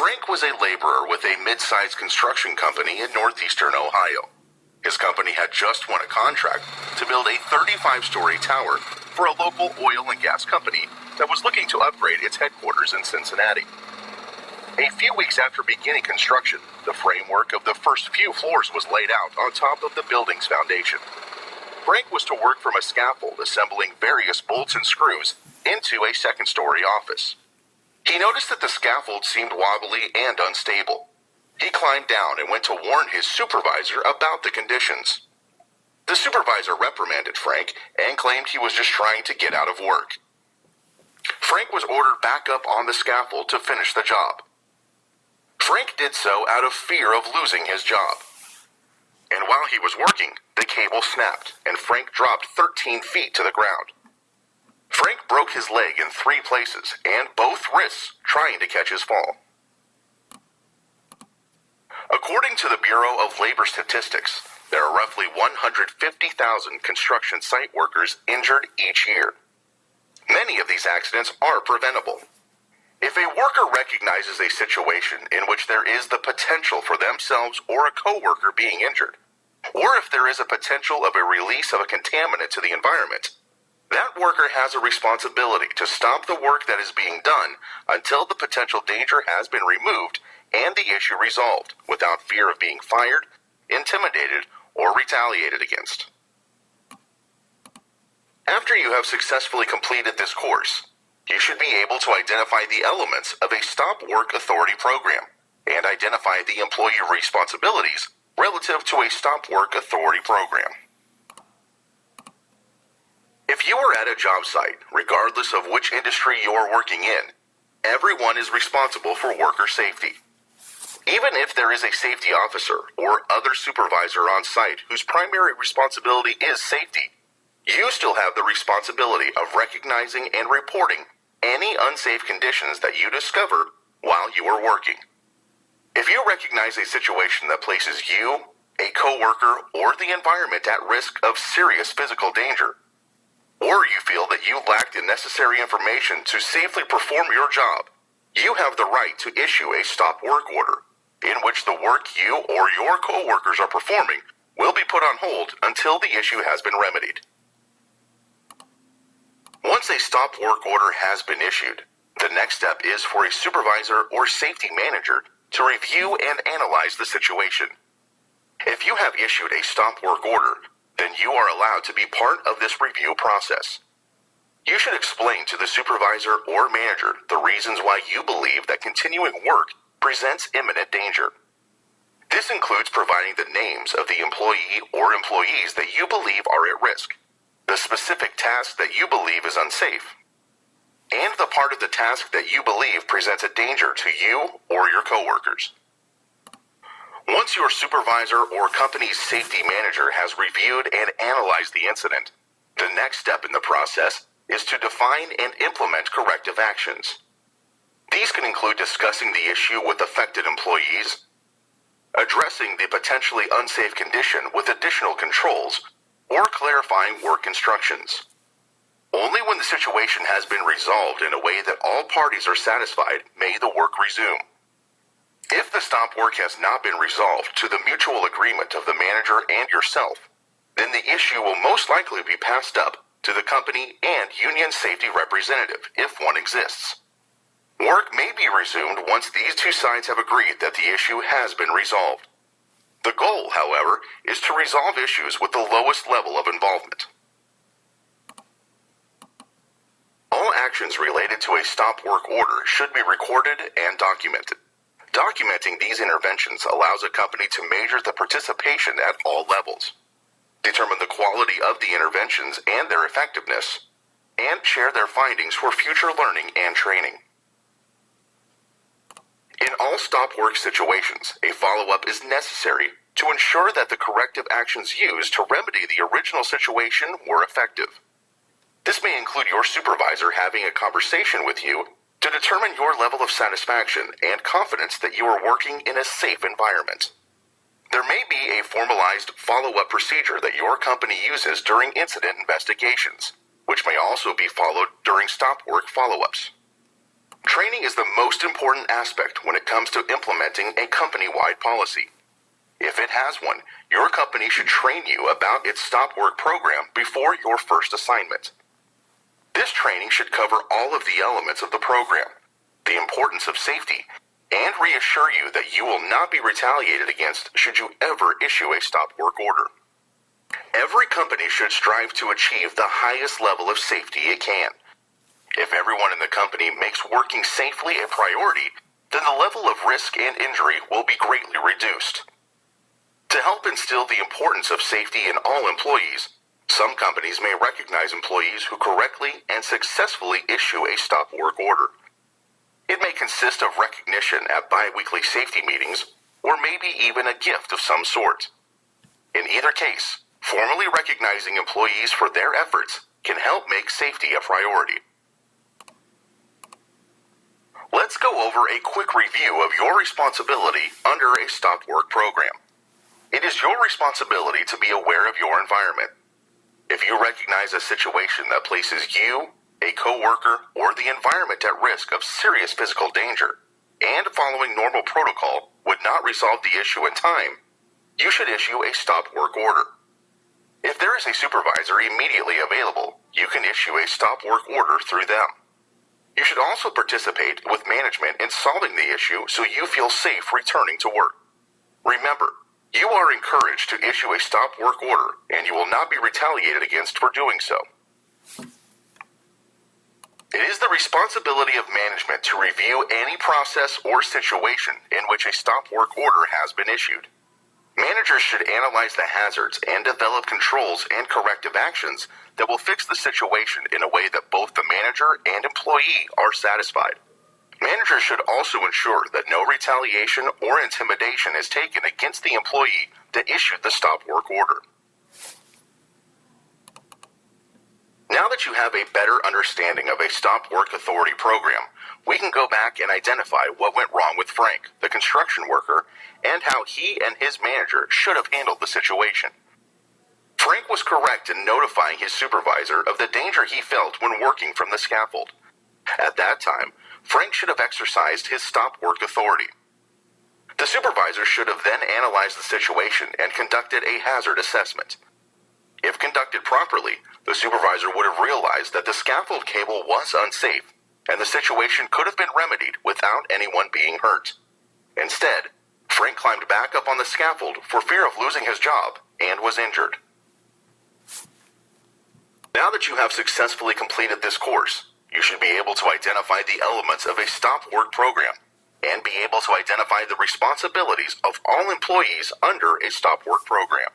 Frank was a laborer with a mid-sized construction company in northeastern Ohio. His company had just won a contract to build a 35-story tower for a local oil and gas company that was looking to upgrade its headquarters in Cincinnati. A few weeks after beginning construction, the framework of the first few floors was laid out on top of the building's foundation. Frank was to work from a scaffold assembling various bolts and screws into a second-story office. He noticed that the scaffold seemed wobbly and unstable. He climbed down and went to warn his supervisor about the conditions. The supervisor reprimanded Frank and claimed he was just trying to get out of work. Frank was ordered back up on the scaffold to finish the job. Frank did so out of fear of losing his job. And while he was working, the cable snapped and Frank dropped 13 feet to the ground. Frank broke his leg in 3 places and both wrists trying to catch his fall. According to the Bureau of Labor Statistics, there are roughly 150,000 construction site workers injured each year. Many of these accidents are preventable. If a worker recognizes a situation in which there is the potential for themselves or a coworker being injured, or if there is a potential of a release of a contaminant to the environment, that worker has a responsibility to stop the work that is being done until the potential danger has been removed and the issue resolved without fear of being fired, intimidated, or retaliated against. After you have successfully completed this course, you should be able to identify the elements of a stop work authority program and identify the employee responsibilities relative to a stop work authority program. If you are at a job site, regardless of which industry you are working in, everyone is responsible for worker safety. Even if there is a safety officer or other supervisor on site whose primary responsibility is safety, you still have the responsibility of recognizing and reporting any unsafe conditions that you discover while you are working. If you recognize a situation that places you, a coworker, or the environment at risk of serious physical danger, or you feel that you lack the necessary information to safely perform your job, you have the right to issue a stop work order in which the work you or your coworkers are performing will be put on hold until the issue has been remedied. Once a stop work order has been issued, the next step is for a supervisor or safety manager to review and analyze the situation. If you have issued a stop work order, then you are allowed to be part of this review process. You should explain to the supervisor or manager the reasons why you believe that continuing work presents imminent danger. This includes providing the names of the employee or employees that you believe are at risk, the specific task that you believe is unsafe, and the part of the task that you believe presents a danger to you or your coworkers. Once your supervisor or company's safety manager has reviewed and analyzed the incident, the next step in the process is to define and implement corrective actions. These can include discussing the issue with affected employees, addressing the potentially unsafe condition with additional controls, or clarifying work instructions. Only when the situation has been resolved in a way that all parties are satisfied may the work resume. If the stop work has not been resolved to the mutual agreement of the manager and yourself, then the issue will most likely be passed up to the company and union safety representative, if one exists. Work may be resumed once these two sides have agreed that the issue has been resolved. The goal, however, is to resolve issues with the lowest level of involvement. All actions related to a stop work order should be recorded and documented. Documenting these interventions allows a company to measure the participation at all levels, determine the quality of the interventions and their effectiveness, and share their findings for future learning and training. In all stop work situations, a follow-up is necessary to ensure that the corrective actions used to remedy the original situation were effective. This may include your supervisor having a conversation with you to determine your level of satisfaction and confidence that you are working in a safe environment. There may be a formalized follow-up procedure that your company uses during incident investigations, which may also be followed during stop work follow-ups. Training is the most important aspect when it comes to implementing a company-wide policy. If it has one, your company should train you about its stop work program before your first assignment. This training should cover all of the elements of the program, the importance of safety, and reassure you that you will not be retaliated against should you ever issue a stop work order. Every company should strive to achieve the highest level of safety it can. If everyone in the company makes working safely a priority, then the level of risk and injury will be greatly reduced. To help instill the importance of safety in all employees, some companies may recognize employees who correctly and successfully issue a stop work order. It may consist of recognition at bi-weekly safety meetings, or maybe even a gift of some sort. In either case, formally recognizing employees for their efforts can help make safety a priority. Let's go over a quick review of your responsibility under a stop work program. It is your responsibility to be aware of your environment. If you recognize a situation that places you, a coworker, or the environment at risk of serious physical danger, and following normal protocol would not resolve the issue in time, you should issue a stop work order. If there is a supervisor immediately available, you can issue a stop work order through them. You should also participate with management in solving the issue so you feel safe returning to work. Remember, you are encouraged to issue a stop work order, and you will not be retaliated against for doing so. It is the responsibility of management to review any process or situation in which a stop work order has been issued. Managers should analyze the hazards and develop controls and corrective actions that will fix the situation in a way that both the manager and employee are satisfied. Managers should also ensure that no retaliation or intimidation is taken against the employee that issued the stop work order. Now that you have a better understanding of a stop work authority program, we can go back and identify what went wrong with Frank, the construction worker, and how he and his manager should have handled the situation. Frank was correct in notifying his supervisor of the danger he felt when working from the scaffold. At that time, Frank should have exercised his stop work authority. The supervisor should have then analyzed the situation and conducted a hazard assessment. If conducted properly, the supervisor would have realized that the scaffold cable was unsafe, and the situation could have been remedied without anyone being hurt. Instead, Frank climbed back up on the scaffold for fear of losing his job and was injured. Now that you have successfully completed this course, you should be able to identify the elements of a stop work program and be able to identify the responsibilities of all employees under a stop work program.